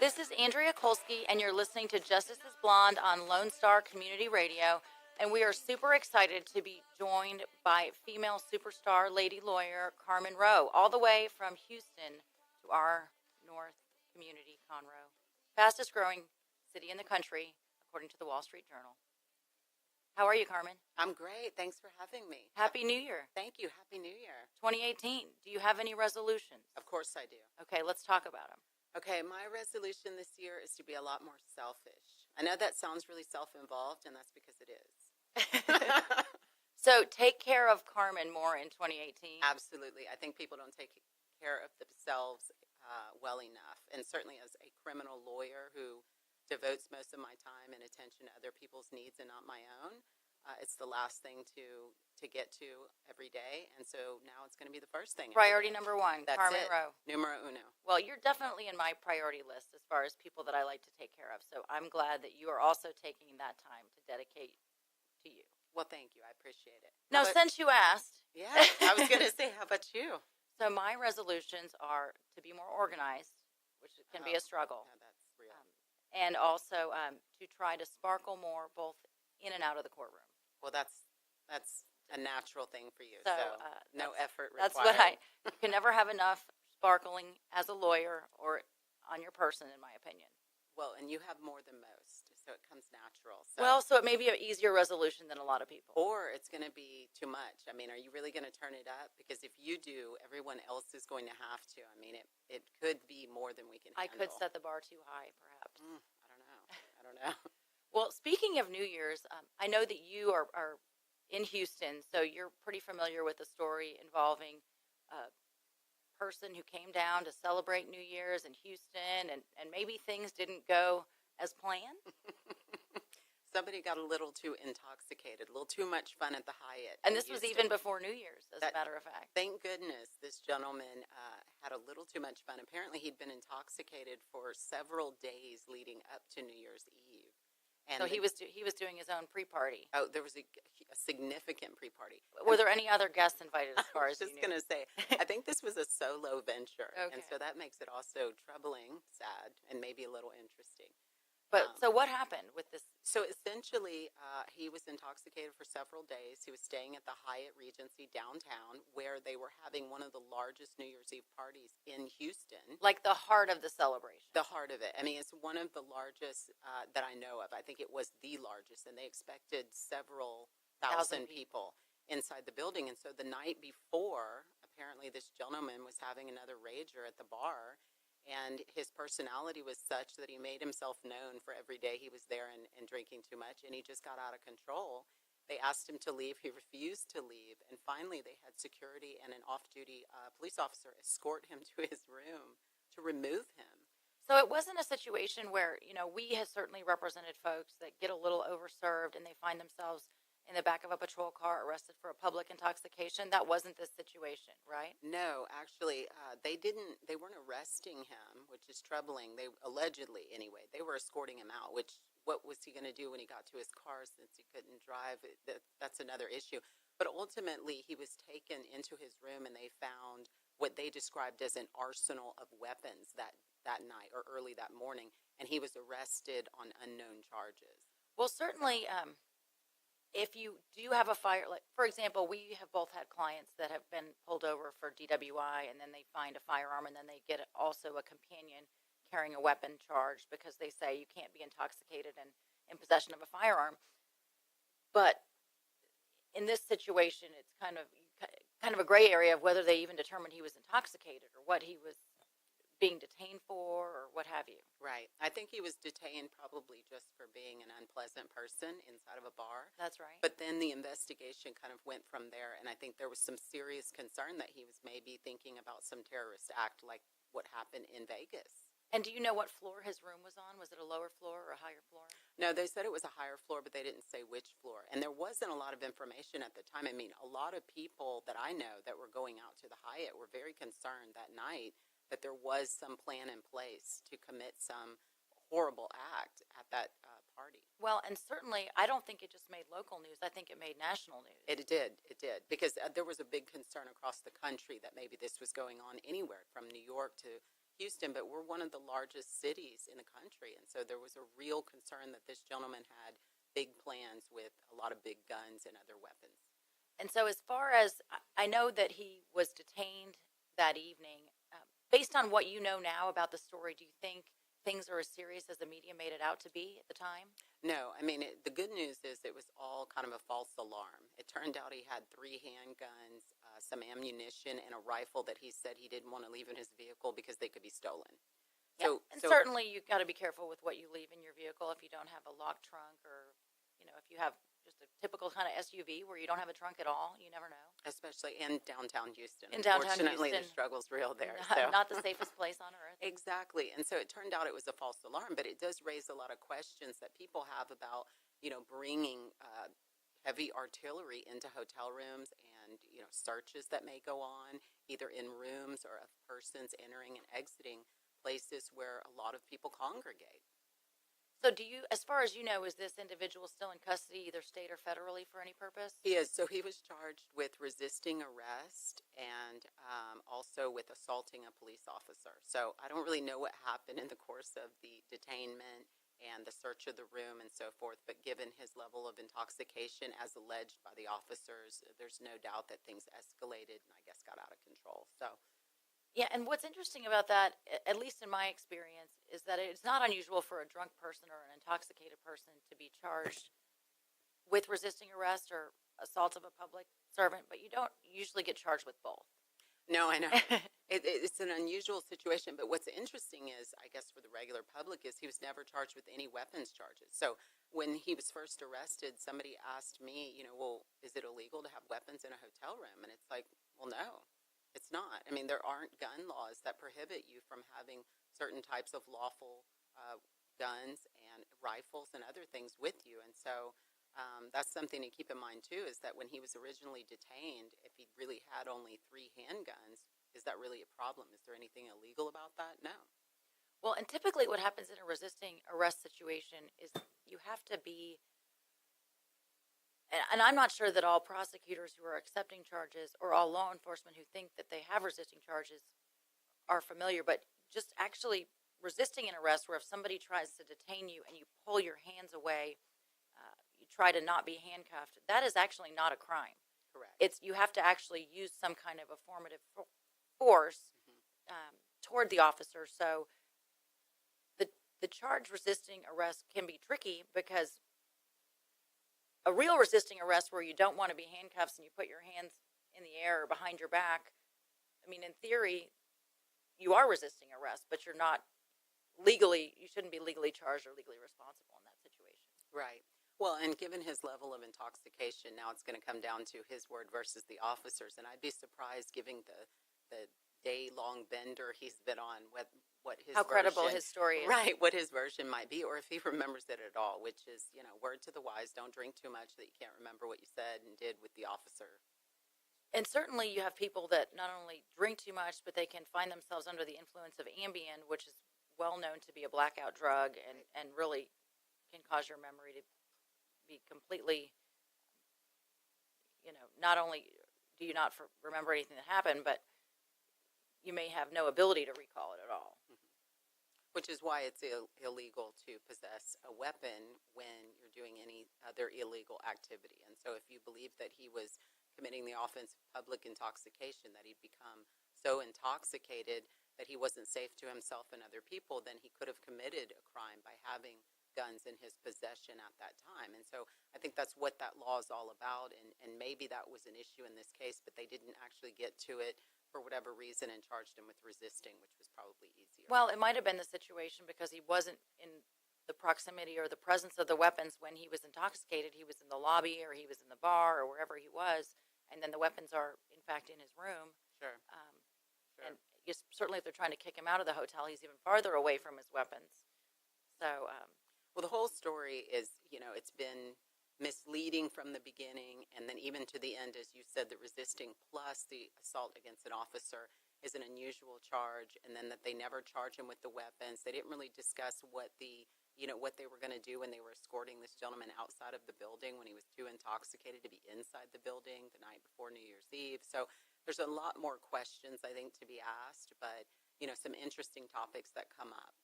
This is Andrea Kolsky, and you're listening to Justice is Blonde on Lone Star Community Radio. And we are super excited to be joined by female superstar lady lawyer Carmen Rowe, all the way from Houston to our North community, Conroe, fastest growing city in the country, according to the Wall Street Journal. How are you, Carmen? I'm great. Thanks for having me. Happy New Year. Thank you. Happy New Year. 2018. Do you have any resolutions? Of course I do. Okay, let's talk about them. Okay, my resolution this year is to be a lot more selfish. I know that sounds really self-involved, and that's because it is. So take care of Carmen more in 2018. Absolutely. I think people don't take care of themselves well enough. And certainly as a criminal lawyer who devotes most of my time and attention to other people's needs and not my own, it's the last thing to get to every day. And so now it's going to be the first thing. Priority number one, That's Carmen it. Rowe. Numero uno. Well, you're definitely in my priority list as far as people that I like to take care of. So I'm glad that you are also taking that time to dedicate to you. Well, thank you. I appreciate it. Now, since you asked. Yeah, I was going to say, how about you? So my resolutions are to be more organized, which can be a struggle. Yeah, that's real. And also to try to sparkle more both in and out of the courtroom. Well, that's a natural thing for you. So, no effort required. That's what you can never have enough sparkling as a lawyer or on your person, in my opinion. Well, and you have more than most, so it comes natural. So it may be an easier resolution than a lot of people. Or it's going to be too much. I mean, are you really going to turn it up? Because if you do, everyone else is going to have to. I mean, it could be more than we can handle. I could set the bar too high, perhaps. I don't know. Well, speaking of New Year's, I know that you are in Houston, so you're pretty familiar with the story involving a person who came down to celebrate New Year's in Houston, and maybe things didn't go as planned. Somebody got a little too intoxicated, a little too much fun at the Hyatt. And this was even before New Year's, as a matter of fact. Thank goodness this gentleman had a little too much fun. Apparently, he'd been intoxicated for several days leading up to New Year's Eve. And so he was doing his own pre-party. Oh, there was a significant pre-party. Were there any other guests invited as far as you knew? I was just going to say, I think this was a solo venture. Okay. And so that makes it also troubling, sad, and maybe a little interesting. But so what happened with this? So essentially, he was intoxicated for several days. He was staying at the Hyatt Regency downtown, where they were having one of the largest New Year's Eve parties in Houston. Like the heart of the celebration. The heart of it. I mean, it's one of the largest that I know of. I think it was the largest, and they expected several thousand people inside the building. And so the night before, apparently this gentleman was having another rager at the bar. And his personality was such that he made himself known for every day he was there and drinking too much, and he just got out of control. They asked him to leave. He refused to leave. And finally, they had security and an off-duty police officer escort him to his room to remove him. So it wasn't a situation where, we have certainly represented folks that get a little overserved and they find themselves in the back of a patrol car arrested for a public intoxication. That wasn't the situation, right? No, actually, they weren't arresting him, which is troubling. They allegedly, anyway, they were escorting him out, which what was he going to do when he got to his car since he couldn't drive? That's another issue. But ultimately, he was taken into his room and they found what they described as an arsenal of weapons that night or early that morning, and he was arrested on unknown charges. Well, certainly, if you do have a fire, like, for example, we have both had clients that have been pulled over for DWI, and then they find a firearm, and then they get also a companion carrying a weapon charge because they say you can't be intoxicated and in possession of a firearm. But in this situation, it's kind of a gray area of whether they even determined he was intoxicated or what he was being detained for or what have you. Right. I think he was detained probably just for being an unpleasant person inside of a bar. That's right. But then the investigation kind of went from there, and I think there was some serious concern that he was maybe thinking about some terrorist act like what happened in Vegas. And do you know what floor his room was on? Was it a lower floor or a higher floor? No, they said it was a higher floor, but they didn't say which floor. And there wasn't a lot of information at the time. I mean, a lot of people that I know that were going out to the Hyatt were very concerned that night that there was some plan in place to commit some horrible act at that party. Well, and certainly, I don't think it just made local news. I think it made national news. It did, because there was a big concern across the country that maybe this was going on anywhere from New York to Houston, but we're one of the largest cities in the country. And so there was a real concern that this gentleman had big plans with a lot of big guns and other weapons. And so, as far as I know that he was detained that evening, based on what you know now about the story, do you think things are as serious as the media made it out to be at the time? No, I mean, the good news is it was all kind of a false alarm. It turned out he had 3 handguns, some ammunition, and a rifle that he said he didn't want to leave in his vehicle because they could be stolen. Yeah, and certainly you got to be careful with what you leave in your vehicle if you don't have a locked trunk, or if you have just a typical kind of SUV where you don't have a trunk at all. You never know. Especially in downtown Houston. In downtown Unfortunately, Houston, the struggle's real there. Not the safest place on earth. Exactly. And so it turned out it was a false alarm, but it does raise a lot of questions that people have about, bringing heavy artillery into hotel rooms and, searches that may go on either in rooms or of persons entering and exiting places where a lot of people congregate. So as far as you know, is this individual still in custody, either state or federally, for any purpose? He is. So he was charged with resisting arrest and also with assaulting a police officer. So I don't really know what happened in the course of the detainment and the search of the room and so forth, but given his level of intoxication as alleged by the officers, there's no doubt that things escalated and I guess got out of control. So yeah, and what's interesting about that, at least in my experience, is that it's not unusual for a drunk person or an intoxicated person to be charged with resisting arrest or assault of a public servant, but you don't usually get charged with both. No, I know. It's an unusual situation, but what's interesting is, I guess for the regular public, is he was never charged with any weapons charges. So when he was first arrested, somebody asked me, well, is it illegal to have weapons in a hotel room? And it's like, well, no. It's not. I mean, there aren't gun laws that prohibit you from having certain types of lawful guns and rifles and other things with you. And so that's something to keep in mind, too, is that when he was originally detained, if he really had only 3 handguns, is that really a problem? Is there anything illegal about that? No. Well, and typically what happens in a resisting arrest situation is you have to be, and I'm not sure that all prosecutors who are accepting charges or all law enforcement who think that they have resisting charges are familiar, but just actually resisting an arrest where if somebody tries to detain you and you pull your hands away, you try to not be handcuffed, that is actually not a crime. Correct. You have to actually use some kind of affirmative force toward the officer. So the charge resisting arrest can be tricky because a real resisting arrest where you don't want to be handcuffs and you put your hands in the air or behind your back, I mean, in theory, you are resisting arrest, but you shouldn't be legally charged or legally responsible in that situation. Right. Well, and given his level of intoxication, now it's going to come down to his word versus the officers. And I'd be surprised, given the day-long bender he's been on, what his how credible his story is. Right, what his version might be, or if he remembers it at all, which is, word to the wise, don't drink too much that you can't remember what you said and did with the officer. And certainly you have people that not only drink too much, but they can find themselves under the influence of Ambien, which is well known to be a blackout drug and really can cause your memory to be completely, not only do you not remember anything that happened, but you may have no ability to recall it at all. Which is why it's illegal to possess a weapon when you're doing any other illegal activity. And so if you believe that he was committing the offense of public intoxication, that he'd become so intoxicated that he wasn't safe to himself and other people, then he could have committed a crime by having guns in his possession at that time. And so I think that's what that law is all about. And maybe that was an issue in this case, but they didn't actually get to it for whatever reason and charged him with resisting, which was probably easier. Well, it might have been the situation because he wasn't in the proximity or the presence of the weapons when he was intoxicated. He was in the lobby or he was in the bar or wherever he was, and then the weapons are, in fact, in his room. Sure. Sure. And certainly if they're trying to kick him out of the hotel, he's even farther away from his weapons. So, well, the whole story is, it's been misleading from the beginning, and then even to the end, as you said, the resisting plus the assault against an officer is an unusual charge, and then that they never charge him with the weapons. They didn't really discuss what what they were going to do when they were escorting this gentleman outside of the building when he was too intoxicated to be inside the building the night before New Year's Eve. So there's a lot more questions, I think, to be asked, but some interesting topics that come up,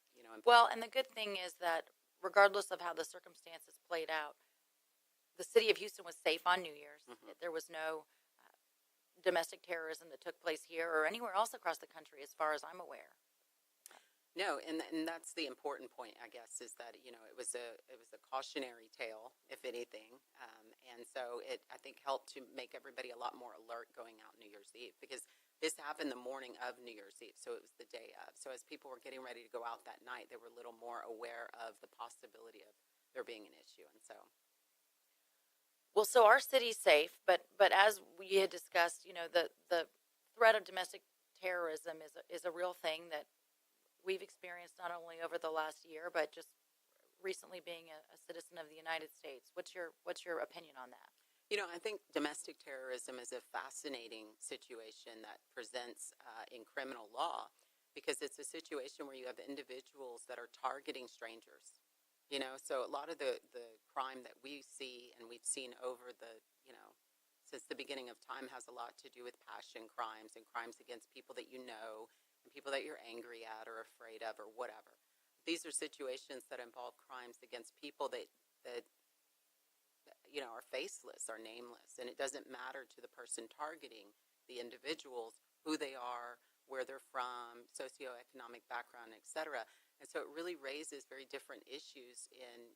Well, and the good thing is that regardless of how the circumstances played out, the city of Houston was safe on New Year's. Mhm. There was no domestic terrorism that took place here or anywhere else across the country, as far as I'm aware. No, and that's the important point, I guess, is that it was a cautionary tale, if anything, and so it I think helped to make everybody a lot more alert going out New Year's Eve, because this happened the morning of New Year's Eve, so it was the day of. So as people were getting ready to go out that night, they were a little more aware of the possibility of there being an issue, and so. Well, so our city's safe, but as we had discussed, the threat of domestic terrorism is a real thing that we've experienced not only over the last year, but just recently being a citizen of the United States. What's your opinion on that? I think domestic terrorism is a fascinating situation that presents in criminal law, because it's a situation where you have individuals that are targeting strangers. So a lot of the crime that we see and we've seen over since the beginning of time has a lot to do with passion crimes and crimes against people that and people that you're angry at or afraid of or whatever. These are situations that involve crimes against people that are faceless, are nameless, and it doesn't matter to the person targeting the individuals who they are, where they're from, socioeconomic background, etc. And so it really raises very different issues in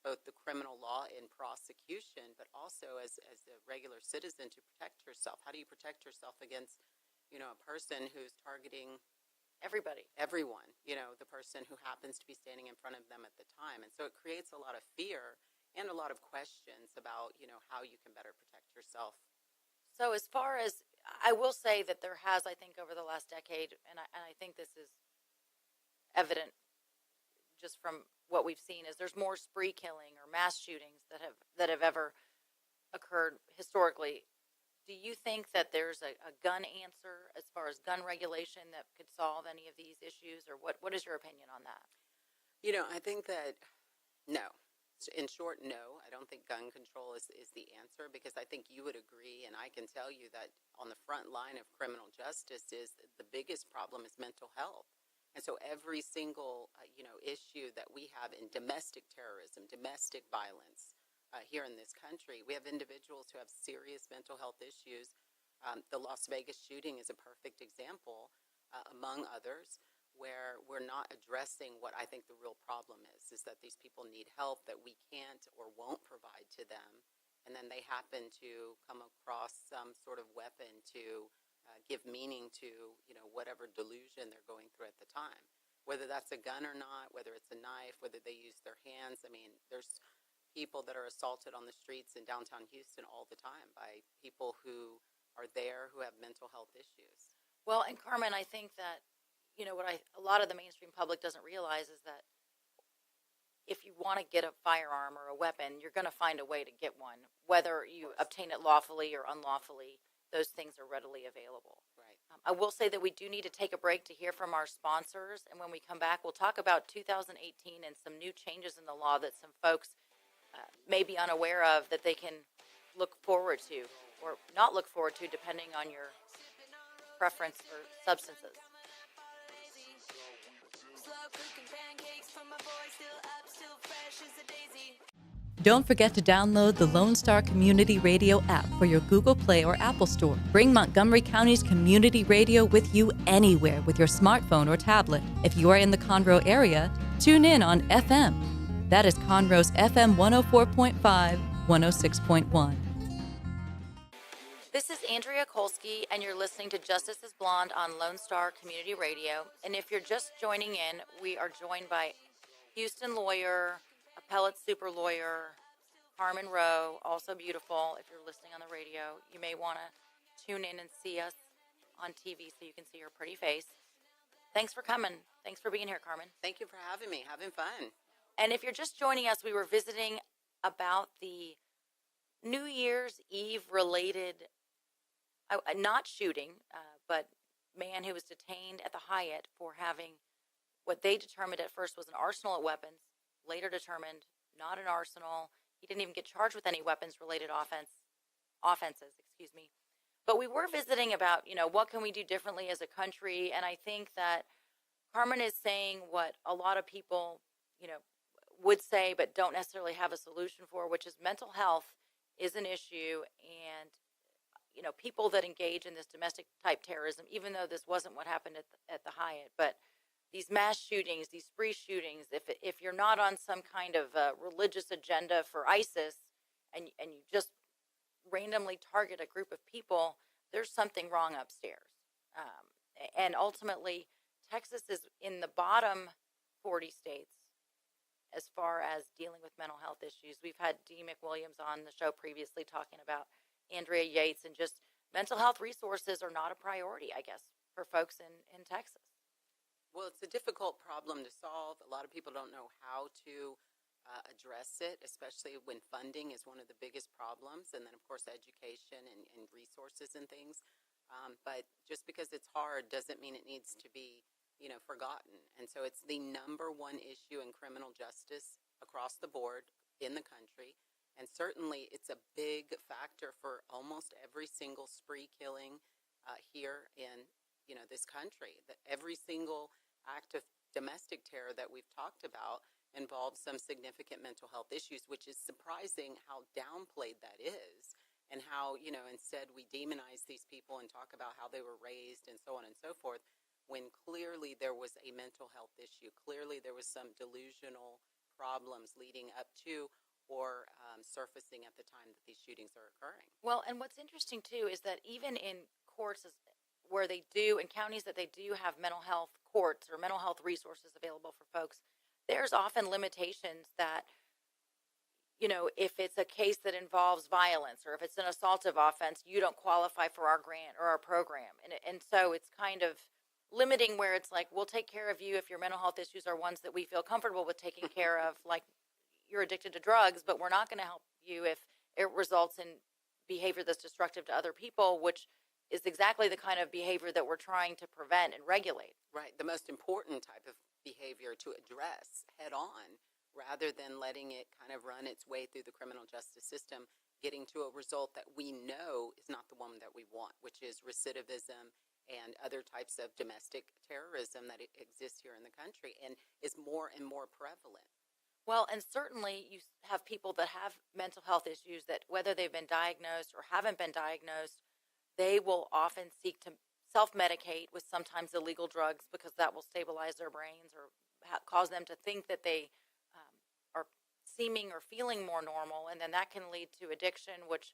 both the criminal law in prosecution, but also as a regular citizen to protect yourself. How do you protect yourself against a person who's targeting everyone, the person who happens to be standing in front of them at the time. And so it creates a lot of fear and a lot of questions about, how you can better protect yourself. So as far as, I will say that there has, I think, over the last decade, and I think this is evident just from what we've seen, is there's more spree killing or mass shootings that have ever occurred historically. Do you think that there's a gun answer as far as gun regulation that could solve any of these issues, or what is your opinion on that? I think that no. In short, no. I don't think gun control is the answer, because I think you would agree, and I can tell you that on the front line of criminal justice is the biggest problem is mental health. And so every single issue that we have in domestic terrorism, domestic violence, here in this country, we have individuals who have serious mental health issues. The Las Vegas shooting is a perfect example, among others, where we're not addressing what I think the real problem is that these people need help that we can't or won't provide to them, and then they happen to come across some sort of weapon to give meaning to whatever delusion they're going through at the time, whether that's a gun or not, whether it's a knife, whether they use their hands. I mean, there's people that are assaulted on the streets in downtown Houston all the time by people who are there who have mental health issues. Well, and Carmen, I think that what a lot of the mainstream public doesn't realize is that if you want to get a firearm or a weapon, you're going to find a way to get one, whether you obtain it lawfully or unlawfully. Those things are readily available. Right. I will say that we do need to take a break to hear from our sponsors, and when we come back, we'll talk about 2018 and some new changes in the law that some folks may be unaware of that they can look forward to or not look forward to, depending on your preference for substances. Don't forget to download the Lone Star Community Radio app for your Google Play or Apple Store. Bring Montgomery County's community radio with you anywhere with your smartphone or tablet. If you are in the Conroe area, tune in on FM. That is Conroe's FM 104.5, 106.1. This is Andrea Kolsky, and you're listening to Justice is Blonde on Lone Star Community Radio. And if you're just joining in, we are joined by Houston lawyer, appellate super lawyer, Carmen Rowe, also beautiful. If you're listening on the radio, you may want to tune in and see us on TV so you can see her pretty face. Thanks for coming. Thanks for being here, Carmen. Thank you for having me. Having fun. And if you're just joining us, we were visiting about the New Year's Eve related, not shooting, but man who was detained at the Hyatt for having what they determined at first was an arsenal of weapons, later determined not an arsenal. He didn't even get charged with any weapons related offenses, But we were visiting about, what can we do differently as a country? And I think that Carmen is saying what a lot of people, would say, but don't necessarily have a solution for, which is mental health is an issue. And, people that engage in this domestic type terrorism, even though this wasn't what happened at the Hyatt, but these mass shootings, these spree shootings, if you're not on some kind of religious agenda for ISIS and you just randomly target a group of people, there's something wrong upstairs. And ultimately, Texas is in the bottom 40 states as far as dealing with mental health issues. We've had Dee McWilliams on the show previously talking about Andrea Yates, and just mental health resources are not a priority, I guess, for folks in Texas. Well, it's a difficult problem to solve. A lot of people don't know how to address it, especially when funding is one of the biggest problems, and then, of course, education and resources and things. But just because it's hard doesn't mean it needs to be forgotten. And so it's the number one issue in criminal justice across the board in the country. And certainly it's a big factor for almost every single spree killing here in, this country. That every single act of domestic terror that we've talked about involves some significant mental health issues, which is surprising how downplayed that is. And how, instead we demonize these people and talk about how they were raised and so on and so forth, when clearly there was a mental health issue. Clearly there was some delusional problems leading up to or surfacing at the time that these shootings are occurring. Well, and what's interesting too is that even in courts where they do, in counties that they do have mental health courts or mental health resources available for folks, there's often limitations that, if it's a case that involves violence or if it's an assaultive offense, you don't qualify for our grant or our program. And so it's kind of limiting where it's like, we'll take care of you if your mental health issues are ones that we feel comfortable with taking care of, like you're addicted to drugs, but we're not going to help you if it results in behavior that's destructive to other people, which is exactly the kind of behavior that we're trying to prevent and regulate. Right. The most important type of behavior to address head on, rather than letting it kind of run its way through the criminal justice system, getting to a result that we know is not the one that we want, which is recidivism and other types of domestic terrorism that exists here in the country and is more and more prevalent. Well, and certainly you have people that have mental health issues that whether they've been diagnosed or haven't been diagnosed, they will often seek to self-medicate with sometimes illegal drugs because that will stabilize their brains or cause them to think that they are seeming or feeling more normal. And then that can lead to addiction, which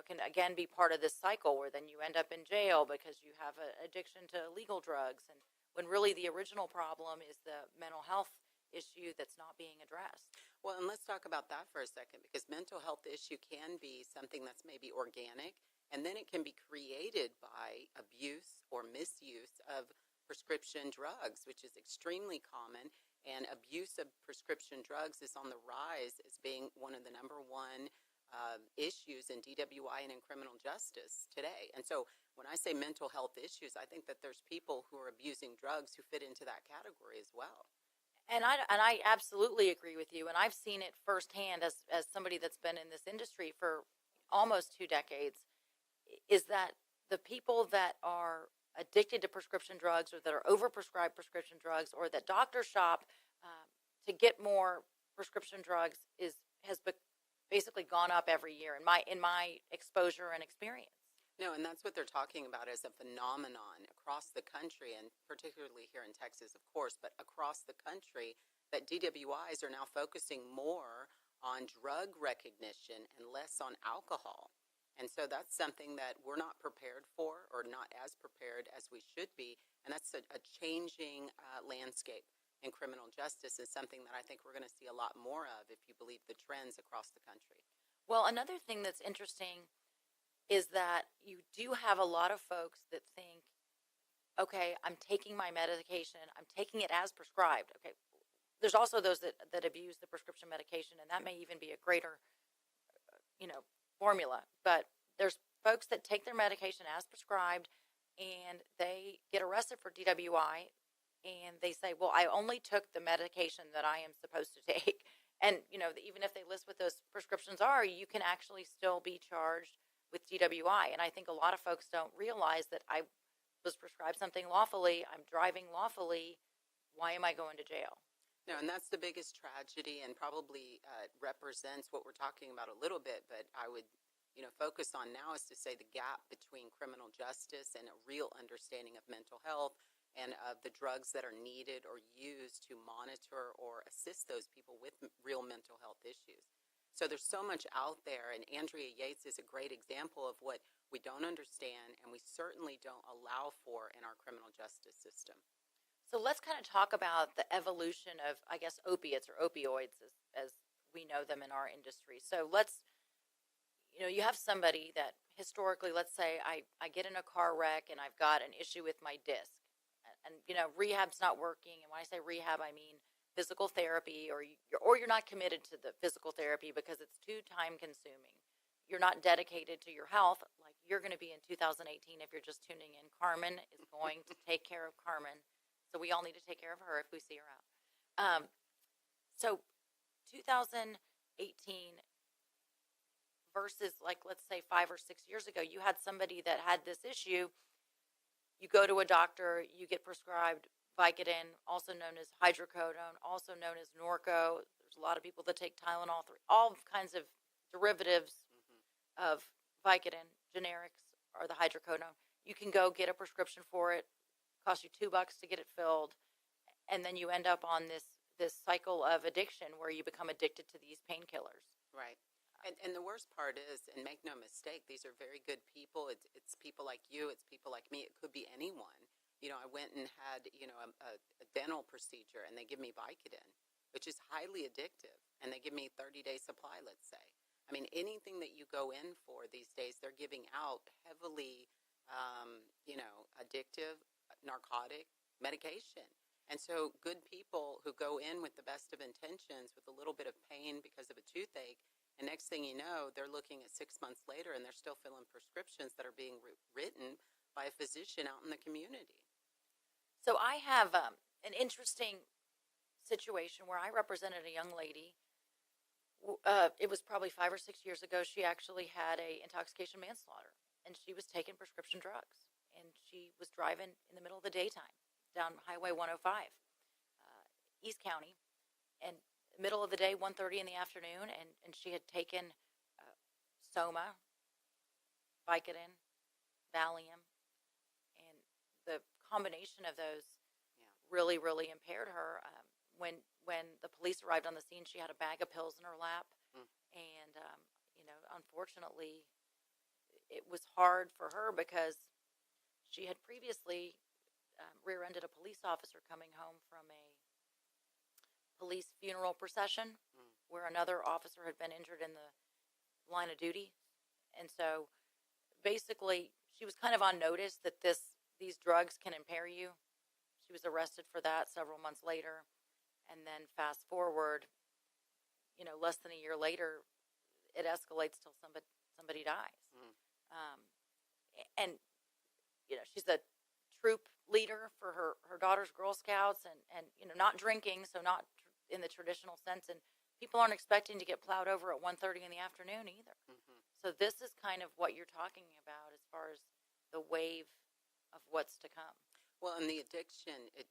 can again be part of this cycle where then you end up in jail because you have an addiction to illegal drugs. And when really the original problem is the mental health issue that's not being addressed. Well, and let's talk about that for a second, because mental health issue can be something that's maybe organic, and then it can be created by abuse or misuse of prescription drugs, which is extremely common. And abuse of prescription drugs is on the rise as being one of the number one issues in DWI and in criminal justice today. And so when I say mental health issues, I think that there's people who are abusing drugs who fit into that category as well. And I absolutely agree with you. And I've seen it firsthand as somebody that's been in this industry for almost 2 decades, is that the people that are addicted to prescription drugs or that are overprescribed prescription drugs or that doctors shop to get more prescription drugs has basically gone up every year in my exposure and experience. No, and that's what they're talking about as a phenomenon across the country, and particularly here in Texas, of course, but across the country, that DWIs are now focusing more on drug recognition and less on alcohol. And so that's something that we're not prepared for, or not as prepared as we should be, and that's a changing landscape in criminal justice, is something that I think we're going to see a lot more of if you believe the trends across the country. Well, another thing that's interesting is that you do have a lot of folks that think, okay, I'm taking my medication, I'm taking it as prescribed. Okay, there's also those that abuse the prescription medication, and that may even be a greater, formula. But there's folks that take their medication as prescribed, and they get arrested for DWI, and they say, well, I only took the medication that I am supposed to take. And, even if they list what those prescriptions are, you can actually still be charged with DWI. And I think a lot of folks don't realize that I was prescribed something lawfully. I'm driving lawfully. Why am I going to jail? No, and that's the biggest tragedy, and probably represents what we're talking about a little bit. But I would, focus on now is to say the gap between criminal justice and a real understanding of mental health and of the drugs that are needed or used to monitor or assist those people with real mental health issues. So there's so much out there, and Andrea Yates is a great example of what we don't understand and we certainly don't allow for in our criminal justice system. So let's kind of talk about the evolution of, I guess, opiates or opioids as we know them in our industry. So you have somebody that historically, let's say I get in a car wreck and I've got an issue with my disc and rehab's not working. And when I say rehab, I mean physical therapy, or you're not committed to the physical therapy because it's too time consuming. You're not dedicated to your health like you're going to be in 2018 if you're just tuning in. Carmen is going to take care of Carmen. So we all need to take care of her if we see her out. So 2018 versus, like, let's say 5 or 6 years ago, you had somebody that had this issue. You go to a doctor, you get prescribed Vicodin, also known as hydrocodone, also known as Norco. There's a lot of people that take Tylenol, all kinds of derivatives of Vicodin. Generics are the hydrocodone. You can go get a prescription for it. Costs you $2 to get it filled, and then you end up on this cycle of addiction where you become addicted to these painkillers. Right. And the worst part is, and make no mistake, these are very good people. It's people like you. It's people like me. It could be anyone. I went and had, a dental procedure, and they give me Vicodin, which is highly addictive, and they give me 30-day supply, let's say. I mean, anything that you go in for these days, they're giving out heavily, addictive, narcotic medication. And so good people who go in with the best of intentions with a little bit of pain because of a toothache, and next thing you know, they're looking at 6 months later and they're still filling prescriptions that are being written by a physician out in the community. So I have an interesting situation where I represented a young lady. It was probably 5 or 6 years ago. She actually had a intoxication manslaughter, and she was taking prescription drugs. And she was driving in the middle of the daytime down Highway 105, East County, and middle of the day, 1:30 in the afternoon, and she had taken Soma, Vicodin, Valium, and the combination of those really, really impaired her. When the police arrived on the scene, she had a bag of pills in her lap, and unfortunately, it was hard for her because she had previously rear-ended a police officer coming home from a police funeral procession where another officer had been injured in the line of duty. And so basically she was kind of on notice that these drugs can impair you. She was arrested for that several months later. And then fast forward, less than a year later, it escalates till somebody dies. And she's a troop leader for her daughter's Girl Scouts, and not drinking, so not in the traditional sense. And people aren't expecting to get plowed over at 1:30 in the afternoon either. So this is kind of what you're talking about as far as the wave of what's to come. Well, and the addiction, it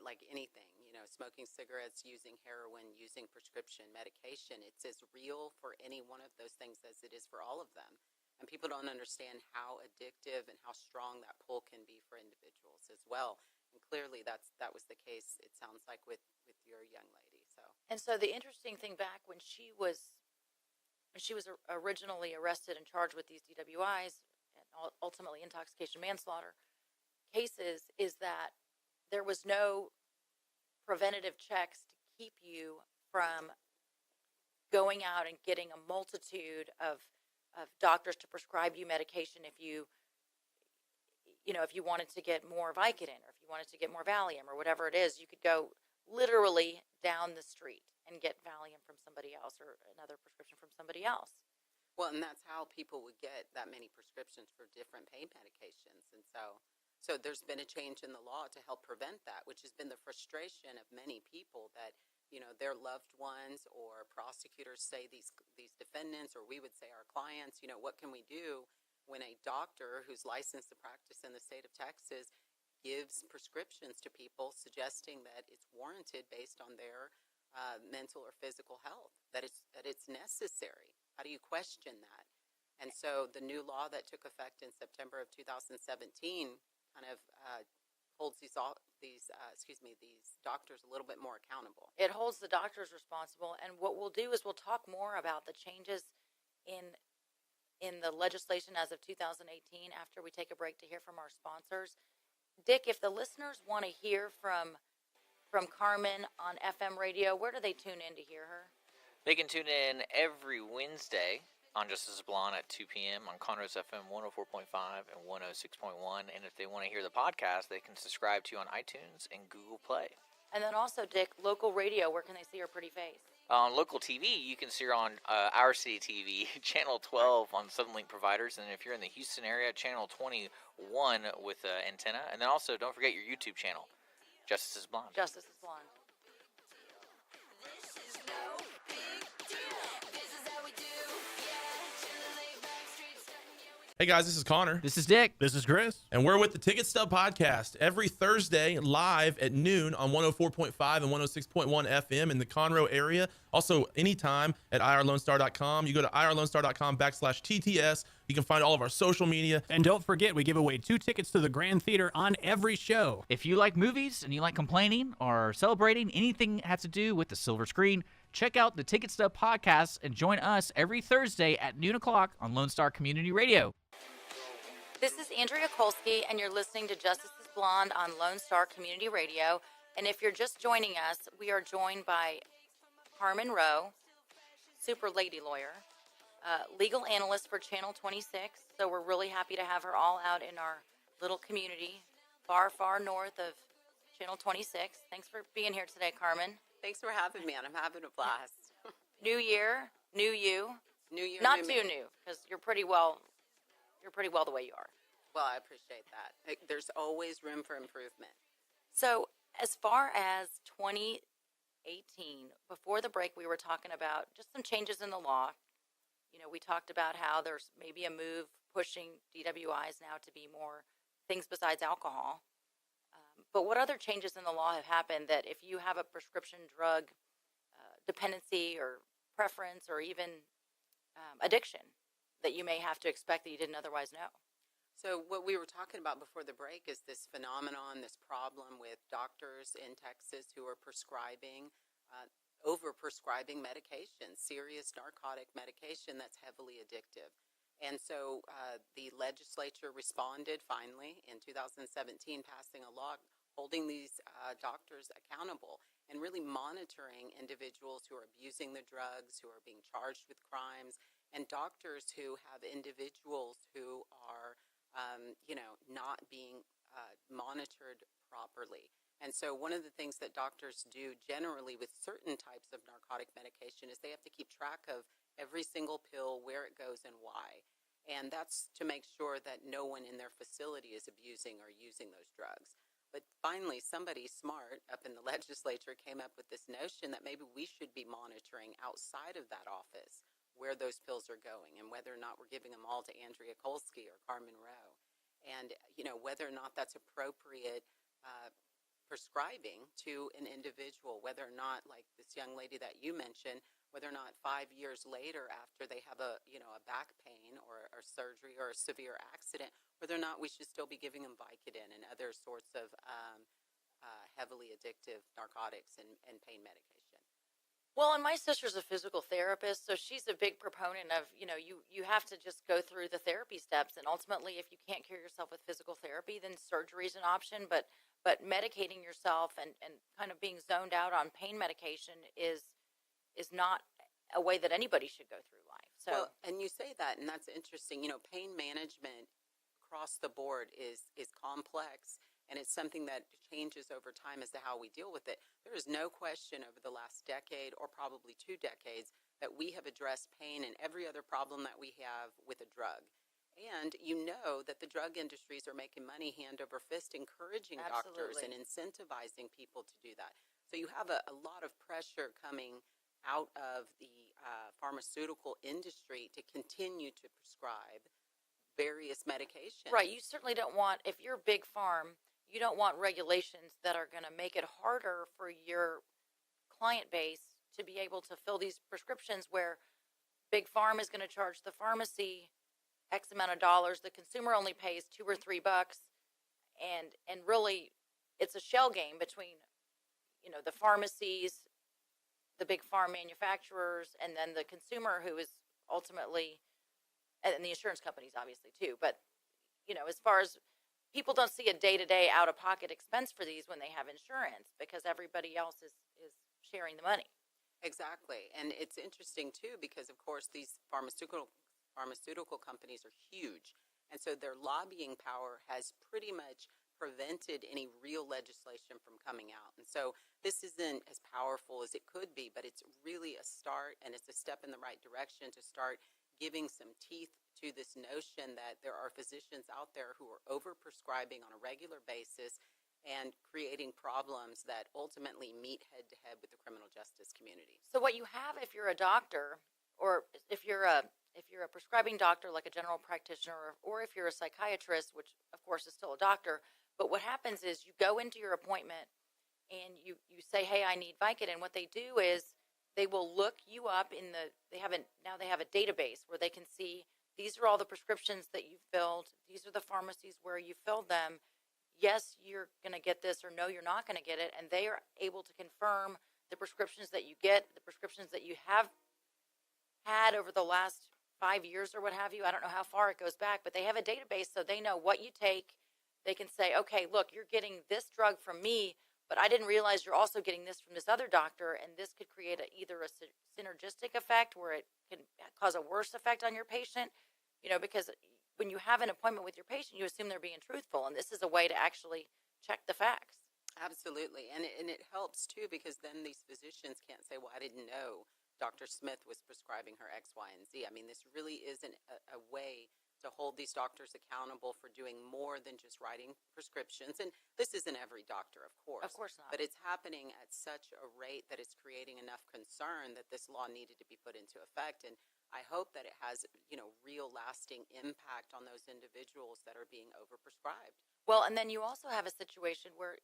like anything, smoking cigarettes, using heroin, using prescription medication, it's as real for any one of those things as it is for all of them. And people don't understand how addictive and how strong that pull can be for individuals as well. And clearly that was the case, it sounds like, with your young lady. And so the interesting thing back when she was originally arrested and charged with these DWIs and ultimately intoxication manslaughter cases is that there was no preventative checks to keep you from going out and getting a multitude of doctors to prescribe you medication if you wanted to get more Vicodin, or if you wanted to get more Valium, or whatever it is. You could go literally down the street and get Valium from somebody else or another prescription from somebody else. Well, and that's how people would get that many prescriptions for different pain medications. And so So there's been a change in the law to help prevent that, which has been the frustration of many people that, their loved ones or prosecutors say these defendants, or we would say our clients, what can we do when a doctor who's licensed to practice in the state of Texas gives prescriptions to people suggesting that it's warranted based on their mental or physical health, that it's necessary. How do you question that? And so the new law that took effect in September of 2017 kind of holds these doctors a little bit more accountable. It holds the doctors responsible, and what we'll do is we'll talk more about the changes in the legislation as of 2018 after we take a break to hear from our sponsors. Dick, if the listeners want to hear from Carmen on FM radio, where do they tune in to hear her? They can tune in every Wednesday on Justice is Blonde at 2 p.m. on Conroe's FM 104.5 and 106.1. And if they want to hear the podcast, they can subscribe to on iTunes and Google Play. And then also, Dick, local radio, where can they see her pretty face? On local TV, you can see her on Our City TV, Channel 12 on Southern Link providers. And if you're in the Houston area, Channel 21 with antenna. And then also, don't forget your YouTube channel, Justice is Blonde. Justice is Blonde. Hey guys, this is Connor. This is Dick. This is Chris. And we're with the Ticket Stub Podcast every Thursday live at noon on 104.5 and 106.1 FM in the Conroe area. Also, anytime at irlonestar.com. You go to irlonestar.com/TTS. You can find all of our social media. And don't forget, we give away 2 tickets to the Grand Theater on every show. If you like movies and you like complaining or celebrating anything that has to do with the silver screen, check out the Ticket Stub Podcast and join us every Thursday at noon o'clock on Lone Star Community Radio. This is Andrea Kolsky, and you're listening to Justice is Blonde on Lone Star Community Radio. And if you're just joining us, we are joined by Carmen Rowe, super lady lawyer, legal analyst for Channel 26. So we're really happy to have her all out in our little community, far, far north of Channel 26. Thanks for being here today, Carmen. Thanks for having me, and I'm having a blast. New year, new you. New year, Not new too me. new, because you're pretty well the way you are. Well, I appreciate that. There's always room for improvement. So as far as 2018, before the break, we were talking about just some changes in the law. We talked about how there's maybe a move pushing DWIs now to be more things besides alcohol. But what other changes in the law have happened that if you have a prescription drug dependency or preference or even addiction that you may have to expect that you didn't otherwise know? So what we were talking about before the break is this phenomenon, this problem with doctors in Texas who are prescribing, over-prescribing medication, serious narcotic medication that's heavily addictive. And so the legislature responded finally in 2017, passing a law holding these doctors accountable and really monitoring individuals who are abusing the drugs, who are being charged with crimes, and doctors who have individuals who are, not being monitored properly. And so one of the things that doctors do generally with certain types of narcotic medication is they have to keep track of every single pill, where it goes, and why. And that's to make sure that no one in their facility is abusing or using those drugs. But finally, somebody smart up in the legislature came up with this notion that maybe we should be monitoring outside of that office where those pills are going and whether or not we're giving them all to Andrea Kolsky or Carmen Rowe. And, whether or not that's appropriate prescribing to an individual, whether or not, like this young lady that you mentioned, whether or not 5 years later after they have a back pain or surgery or a severe accident, whether or not we should still be giving them Vicodin and other sorts of heavily addictive narcotics and pain medication. Well, and my sister's a physical therapist, so she's a big proponent of, you have to just go through the therapy steps. And ultimately, if you can't cure yourself with physical therapy, then surgery is an option. But medicating yourself and kind of being zoned out on pain medication is not a way that anybody should go through life. So, Well, and you say that, and that's interesting. Pain management across the board is complex, and it's something that changes over time as to how we deal with it. There is no question over the last decade or probably 2 decades that we have addressed pain and every other problem that we have with a drug. And you know that the drug industries are making money hand over fist, encouraging doctors and Absolutely. incentivizing people to do that. So you have a lot of pressure coming out of the pharmaceutical industry to continue to prescribe various medications. Right. You certainly don't want, if you're a big farm, you don't want regulations that are going to make it harder for your client base to be able to fill these prescriptions where big farm is going to charge the pharmacy X amount of dollars. The consumer only pays $2 or $3, and really, it's a shell game between, the pharmacies, the big farm manufacturers, and then the consumer who is ultimately, and the insurance companies obviously too. But as far as people don't see a day-to-day out-of-pocket expense for these when they have insurance because everybody else is sharing the money. Exactly. And it's interesting too because of course these pharmaceutical companies are huge. And so their lobbying power has pretty much prevented any real legislation from coming out. And so this isn't as powerful as it could be, but it's really a start and it's a step in the right direction to start giving some teeth to this notion that there are physicians out there who are overprescribing on a regular basis and creating problems that ultimately meet head to head with the criminal justice community. So what you have if you're a doctor, or if you're a prescribing doctor like a general practitioner, or if you're a psychiatrist, which of course is still a doctor, but what happens is you go into your appointment and you say, hey, I need Vicodin. What they do is they will look you up they have a database where they can see these are all the prescriptions that you filled. These are the pharmacies where you filled them. Yes, you're going to get this, or no, you're not going to get it. And they are able to confirm the prescriptions that you get, the prescriptions that you have had over the last 5 years or what have you. I don't know how far it goes back, but they have a database so they know what you take. They can say, okay, look, you're getting this drug from me, but I didn't realize you're also getting this from this other doctor, and this could create either a synergistic effect where it can cause a worse effect on your patient, because when you have an appointment with your patient, you assume they're being truthful, and this is a way to actually check the facts. Absolutely. And it helps too because then these physicians can't say, well, I didn't know Dr. Smith was prescribing her X, Y, and Z. I mean, this really isn't a way to hold these doctors accountable for doing more than just writing prescriptions. And this isn't every doctor, of course. Of course not. But it's happening at such a rate that it's creating enough concern that this law needed to be put into effect. And I hope that it has, real lasting impact on those individuals that are being overprescribed. Well, and then you also have a situation where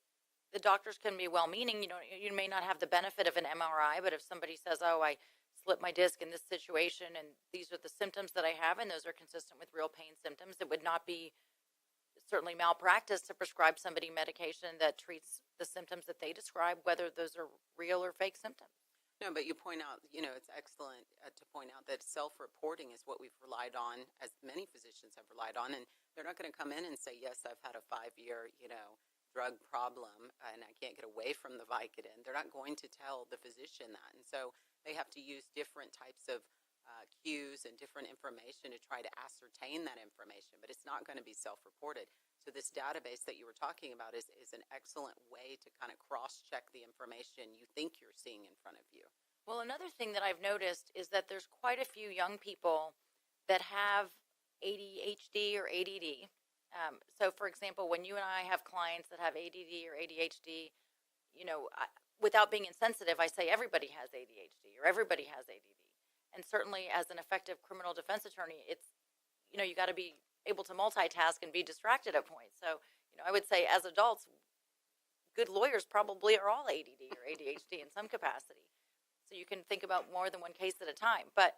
the doctors can be well-meaning. You may not have the benefit of an MRI, but if somebody says, oh, I slipped my disc in this situation and these are the symptoms that I have and those are consistent with real pain symptoms, it would not be certainly malpractice to prescribe somebody medication that treats the symptoms that they describe, whether those are real or fake symptoms. No, but you point out, it's excellent to point out that self-reporting is what we've relied on, as many physicians have relied on, and they're not going to come in and say, yes, I've had a 5-year, drug problem and I can't get away from the Vicodin. They're not going to tell the physician that. And so they have to use different types of cues and different information to try to ascertain that information, but it's not going to be self-reported. So this database that you were talking about is an excellent way to kind of cross-check the information you think you're seeing in front of you. Well, another thing that I've noticed is that there's quite a few young people that have ADHD or ADD. So, for example, when you and I have clients that have ADD or ADHD, without being insensitive, I say everybody has ADHD or everybody has ADD. And certainly as an effective criminal defense attorney, it's, you got to be able to multitask and be distracted at points. So, I would say as adults, good lawyers probably are all ADD or ADHD in some capacity. So you can think about more than one case at a time. But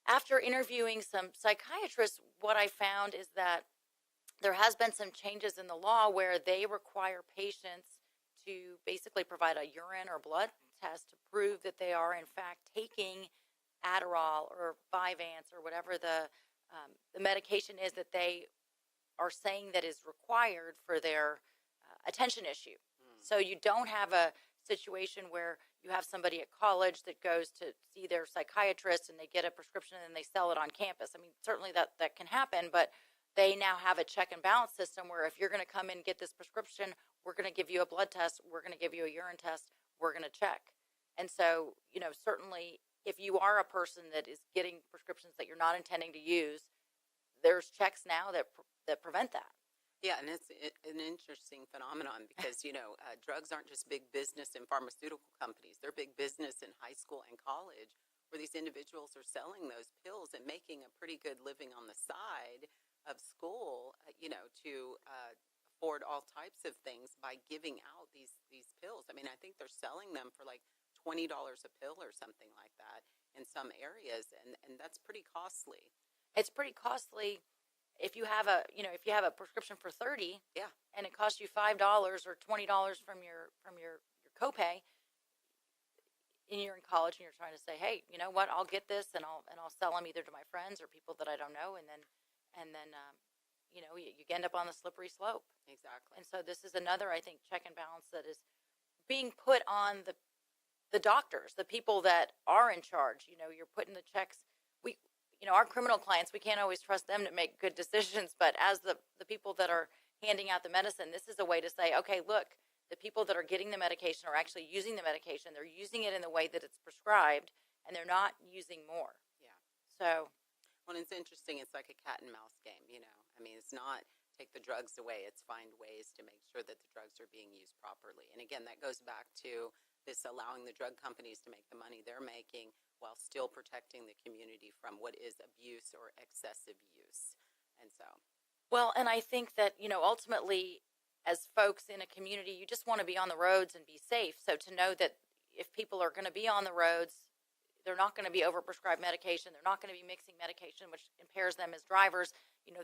after interviewing some psychiatrists, what I found is that there has been some changes in the law where they require patients to basically provide a urine or blood test to prove that they are in fact taking Adderall or Vyvanse or whatever the medication is that they are saying that is required for their attention issue. So you don't have a situation where you have somebody at college that goes to see their psychiatrist and they get a prescription and they sell it on campus. I mean, certainly that can happen, but they now have a check and balance system where if you're going to come in and get this prescription, we're going to give you a blood test, we're going to give you a urine test, we're going to check. And so, certainly if you are a person that is getting prescriptions that you're not intending to use, there's checks now that prevent that. Yeah, and it's an interesting phenomenon because, drugs aren't just big business in pharmaceutical companies. They're big business in high school and college where these individuals are selling those pills and making a pretty good living on the side of school, to afford all types of things by giving out these pills. I mean, I think they're selling them for like $20 a pill or something like that in some areas, and that's pretty costly. It's pretty costly. If you have a prescription for 30, Yeah. and it costs you $5 or $20 from your copay, and you're in college and you're trying to say, hey, you know what, I'll get this and I'll sell them either to my friends or people that I don't know, and then you end up on the slippery slope. Exactly. And so this is another, I think, check and balance that is being put on the doctors, the people that are in charge. You're putting the checks. Our criminal clients, we can't always trust them to make good decisions, but as the people that are handing out the medicine, this is a way to say, okay, look, the people that are getting the medication are actually using the medication. They're using it in the way that it's prescribed, and they're not using more. Yeah. So, Well, it's interesting. It's like a cat and mouse game, I mean, it's not take the drugs away. It's find ways to make sure that the drugs are being used properly. And again, that goes back to this allowing the drug companies to make the money they're making while still protecting the community from what is abuse or excessive use. And so, well, and I think that, ultimately, as folks in a community, you just want to be on the roads and be safe. So to know that if people are going to be on the roads, they're not going to be overprescribed medication. They're not going to be mixing medication, which impairs them as drivers.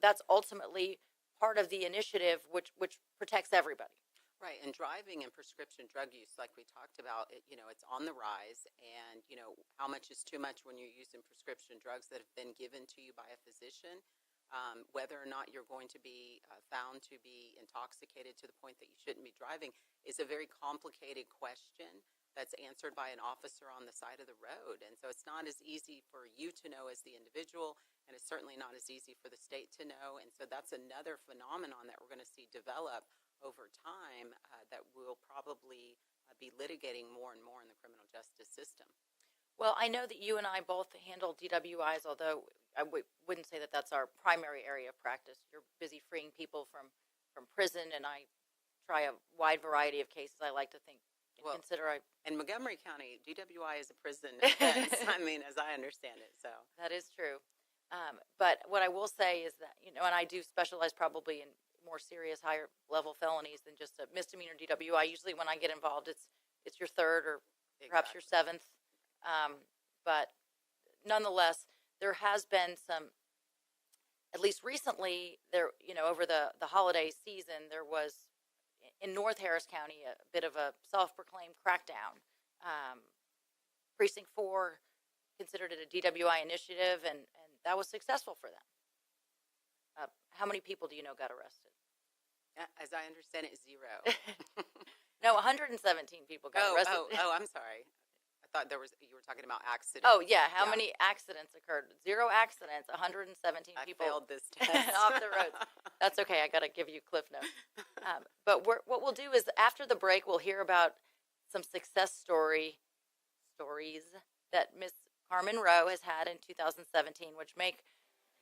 That's ultimately part of the initiative, which protects everybody. right. And driving and prescription drug use, like we talked about, it's on the rise. And, how much is too much when you're using prescription drugs that have been given to you by a physician? Whether or not you're going to be found to be intoxicated to the point that you shouldn't be driving is a very complicated question that's answered by an officer on the side of the road. And so it's not as easy for you to know as the individual, and it's certainly not as easy for the state to know. And so that's another phenomenon that we're going to see develop over time that we'll probably be litigating more and more in the criminal justice system. Well, I know that you and I both handle DWIs, although I wouldn't say that that's our primary area of practice. You're busy freeing people from prison, and I try a wide variety of cases. I like to think and Well, consider In Montgomery County, DWI is a prison offense, I mean, as I understand it. So, that is true. But what I will say is that, and I do specialize probably in more serious, higher level felonies than just a misdemeanor DWI. Usually when I get involved, it's your third or perhaps your seventh. But nonetheless, there has been some, at least recently, there, over the holiday season, there was in North Harris County a bit of a self-proclaimed crackdown. Precinct 4 considered it a DWI initiative, and that was successful for them. How many people do you know got arrested? as I understand it, 0. No, 117 people got arrested. Oh, I'm sorry. I thought you were talking about accidents. Oh, yeah. How Yeah. many accidents occurred? 0 accidents, 117 I people failed this test. off the roads. That's okay. I got to give you Cliff Notes. But what we'll do is after the break, we'll hear about some success stories that Miss Carmen Rowe has had in 2017, which make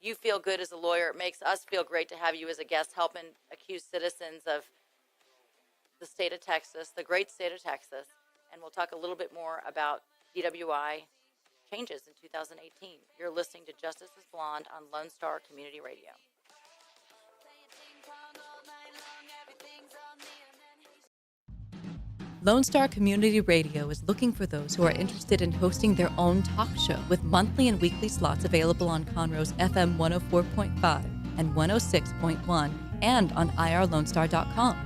you feel good as a lawyer. It makes us feel great to have you as a guest helping accused citizens of the state of Texas, the great state of Texas. And we'll talk a little bit more about DWI changes in 2018. You're listening to Justice is Blonde on Lone Star Community Radio. Lone Star Community Radio is looking for those who are interested in hosting their own talk show with monthly and weekly slots available on Conroe's FM 104.5 and 106.1 and on irlonestar.com.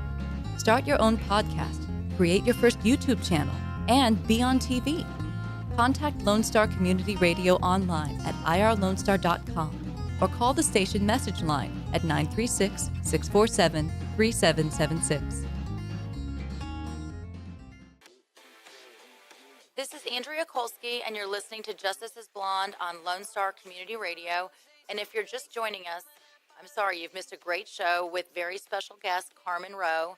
Start your own podcast, create your first YouTube channel, and be on TV. Contact Lone Star Community Radio online at irlonestar.com or call the station message line at 936-647-3776. This is Andrea Kolsky, and you're listening to Justice is Blonde on Lone Star Community Radio. And if you're just joining us, I'm sorry, you've missed a great show with very special guest, Carmen Rowe.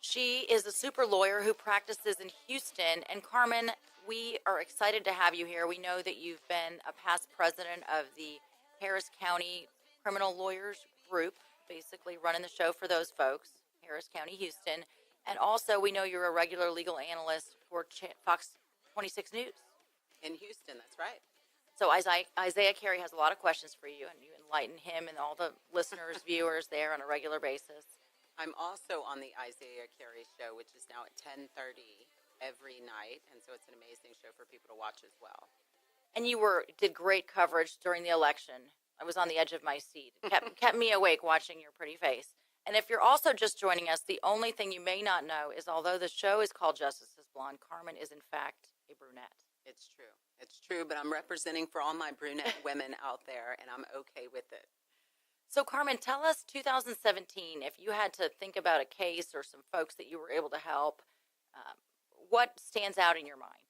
She is a super lawyer who practices in Houston. And Carmen, we are excited to have you here. We know that you've been a past president of the Harris County criminal lawyers group, basically running the show for those folks, Harris County, Houston. And also, we know you're a regular legal analyst for Fox 26 News. In Houston, that's right. So Isaiah Carey has a lot of questions for you, and you enlighten him and all the listeners, viewers there on a regular basis. I'm also on the Isaiah Carey show, which is now at 10:30 every night, and so it's an amazing show for people to watch as well. And you did great coverage during the election. I was on the edge of my seat. Kept me awake watching your pretty face. And if you're also just joining us, the only thing you may not know is although the show is called Justice is Blonde, Carmen is in fact a brunette. It's true. It's true, but I'm representing for all my brunette women out there, and I'm okay with it. So, Carmen, tell us 2017, if you had to think about a case or some folks that you were able to help, what stands out in your mind?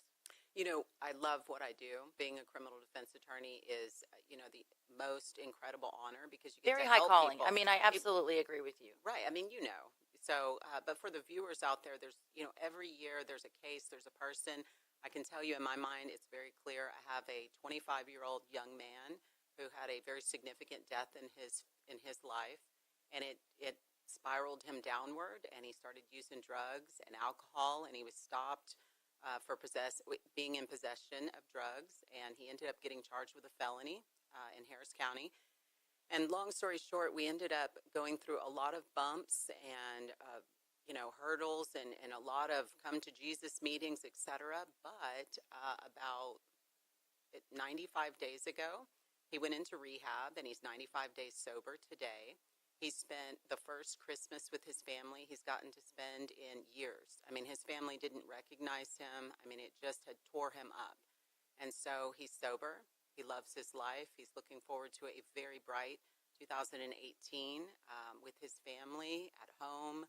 You know, I love what I do. Being a criminal defense attorney is, the most incredible honor because you get Very to high help calling. people. I mean, I absolutely agree with you. Right. I mean, So, but for the viewers out there, there's, every year there's a case, there's a person. I can tell you in my mind, it's very clear. I have a 25-year-old young man who had a very significant death in his life, and it spiraled him downward, and he started using drugs and alcohol, and he was stopped for being in possession of drugs, and he ended up getting charged with a felony in Harris County. And long story short, we ended up going through a lot of bumps and hurdles and a lot of come to Jesus meetings, etc. But about 95 days ago, he went into rehab, and he's 95 days sober today. He spent the first Christmas with his family he's gotten to spend in years. I mean, his family didn't recognize him. I mean, it just had tore him up. And so he's sober. He loves his life. He's looking forward to a very bright 2018 with his family at home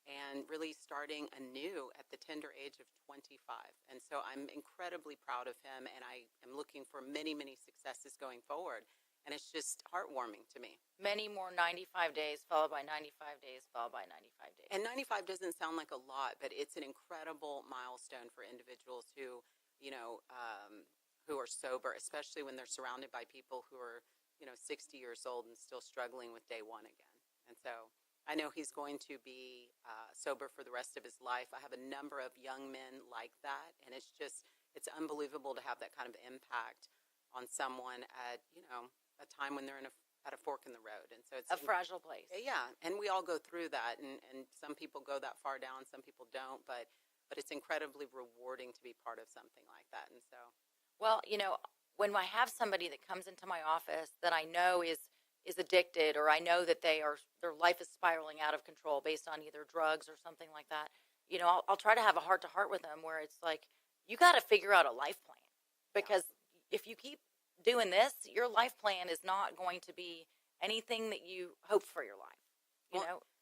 and really starting anew at the tender age of 25. And so I'm incredibly proud of him, and I am looking for many, many successes going forward. And it's just heartwarming to me. Many more 95 days, followed by 95 days, followed by 95 days. And 95 doesn't sound like a lot, but it's an incredible milestone for individuals who are sober, especially when they're surrounded by people who are, 60 years old and still struggling with day one again. And so I know he's going to be sober for the rest of his life. I have a number of young men like that, and it's unbelievable to have that kind of impact on someone at, a time when they're at a fork in the road. And so it's a fragile place. Yeah, and we all go through that, and some people go that far down, some people don't, but it's incredibly rewarding to be part of something like that. And so, well, when I have somebody that comes into my office that I know is addicted, or I know that their life is spiraling out of control based on either drugs or something like that, I'll try to have a heart-to-heart with them where it's like, you got to figure out a life plan, because if you keep doing this, your life plan is not going to be anything that you hoped for your life,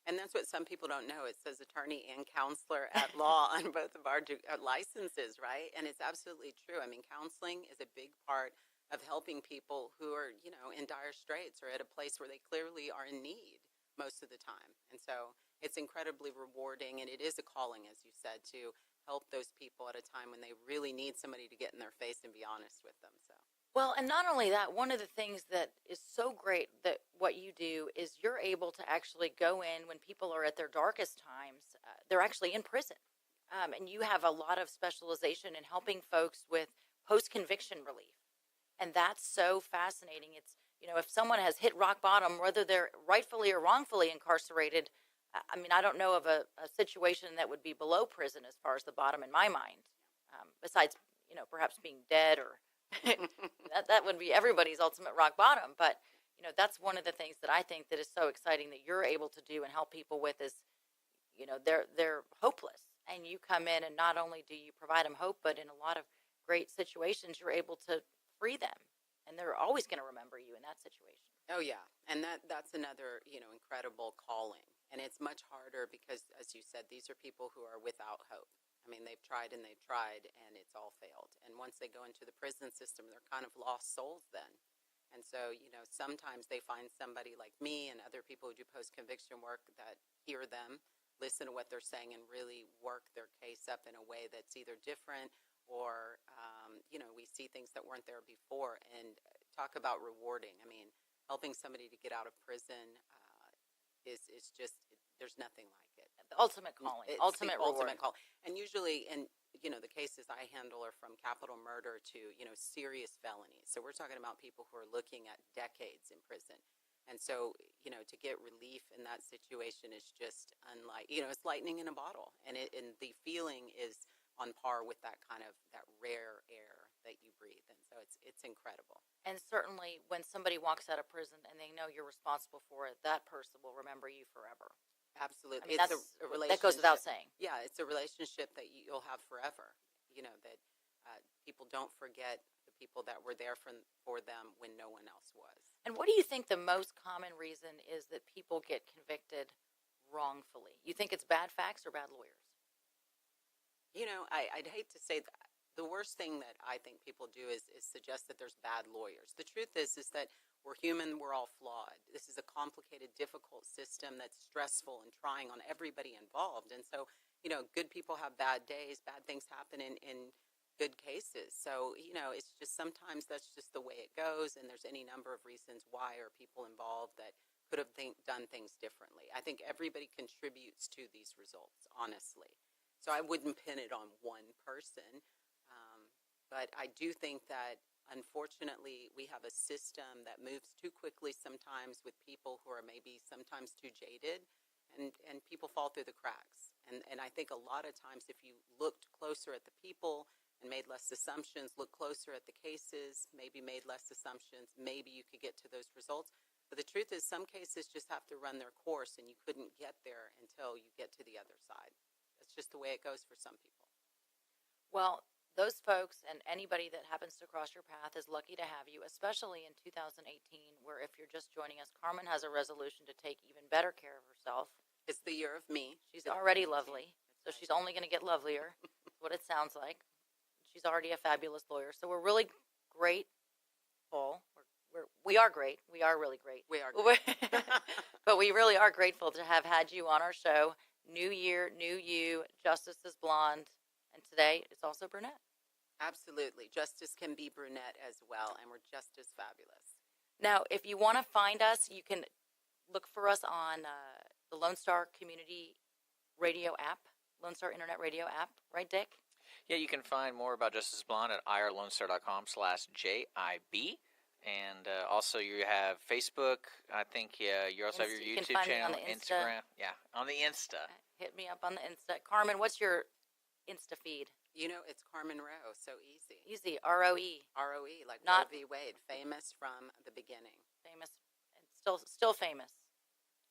And that's what some people don't know. It says attorney and counselor at law on both of our licenses, right? And it's absolutely true. I mean, counseling is a big part of helping people who are, in dire straits or at a place where they clearly are in need most of the time. And so it's incredibly rewarding, and it is a calling, as you said, to help those people at a time when they really need somebody to get in their face and be honest with them. So. Well, and not only that, one of the things that is so great that what you do is you're able to actually go in when people are at their darkest times. They're actually in prison. And you have a lot of specialization in helping folks with post-conviction relief. And that's so fascinating. It's, if someone has hit rock bottom, whether they're rightfully or wrongfully incarcerated, I mean, I don't know of a situation that would be below prison as far as the bottom in my mind, besides, perhaps being dead or that would be everybody's ultimate rock bottom. But, that's one of the things that I think that is so exciting that you're able to do and help people with is, they're hopeless. And you come in and not only do you provide them hope, but in a lot of great situations, you're able to free them. And they're always going to remember you in that situation. Oh, yeah. And that's another, incredible calling. And it's much harder because, as you said, these are people who are without hope. I mean, they've tried and it's all failed. And once they go into the prison system, they're kind of lost souls then. And so, sometimes they find somebody like me and other people who do post-conviction work that hear them, listen to what they're saying, and really work their case up in a way that's either different or, we see things that weren't there before. And talk about rewarding. I mean, helping somebody to get out of prison is just, there's nothing like it. The ultimate calling, It's ultimate the ultimate reward. call. And usually, and the cases I handle are from capital murder to, serious felonies. So we're talking about people who are looking at decades in prison. And so, to get relief in that situation is just unlike, it's lightning in a bottle. And the feeling is on par with that kind of, that rare air that you breathe. And so it's incredible. And certainly when somebody walks out of prison and they know you're responsible for it, that person will remember you forever. Absolutely. I mean, It's that's, a relationship. that goes without saying. Yeah, it's a relationship that you'll have forever. That people don't forget the people that were there for them when no one else was. And what do you think the most common reason is that people get convicted wrongfully? You think it's bad facts or bad lawyers? I'd hate to say that. The worst thing that I think people do is suggest that there's bad lawyers. The truth is that we're human, we're all flawed. This is a complicated, difficult system that's stressful and trying on everybody involved. And so, good people have bad days, bad things happen in good cases. So, it's just sometimes that's just the way it goes, and there's any number of reasons why are people involved that could have done things differently. I think everybody contributes to these results, honestly. So I wouldn't pin it on one person. But I do think that, unfortunately, we have a system that moves too quickly sometimes with people who are maybe sometimes too jaded, and people fall through the cracks. And I think a lot of times if you looked closer at the people and made less assumptions, looked closer at the cases, maybe made less assumptions, maybe you could get to those results. But the truth is some cases just have to run their course, and you couldn't get there until you get to the other side. That's just the way it goes for some people. Well, those folks and anybody that happens to cross your path is lucky to have you, especially in 2018, where if you're just joining us, Carmen has a resolution to take even better care of herself. It's the year of me. She's already lovely, so she's only going to get lovelier. That's what it sounds like. She's already a fabulous lawyer, so we're really grateful. We are great. We are really great. We are great. But we really are grateful to have had you on our show. New year, new you. Justice is blonde. And today it's also brunette. Absolutely. Justice can be brunette as well, and we're just as fabulous. Now, if you want to find us, you can look for us on the Lone Star Community Radio app, Lone Star Internet Radio app. Right, Dick? Yeah, you can find more about Justice Blonde at irlonestar.com/JIB. And also you have Facebook. I think you also have your You can YouTube find me on channel, the Insta. Instagram. Yeah, on the Insta. Hit me up on the Insta. Carmen, what's your Insta feed? It's Carmen Rowe, so easy. Easy, ROE. ROE, like Not- Roe v. Wade, famous from the beginning. Famous, and still famous.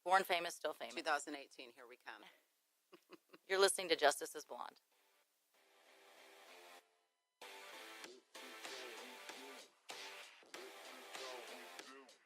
Born famous, still famous. 2018, here we come. You're listening to Justice is Blonde.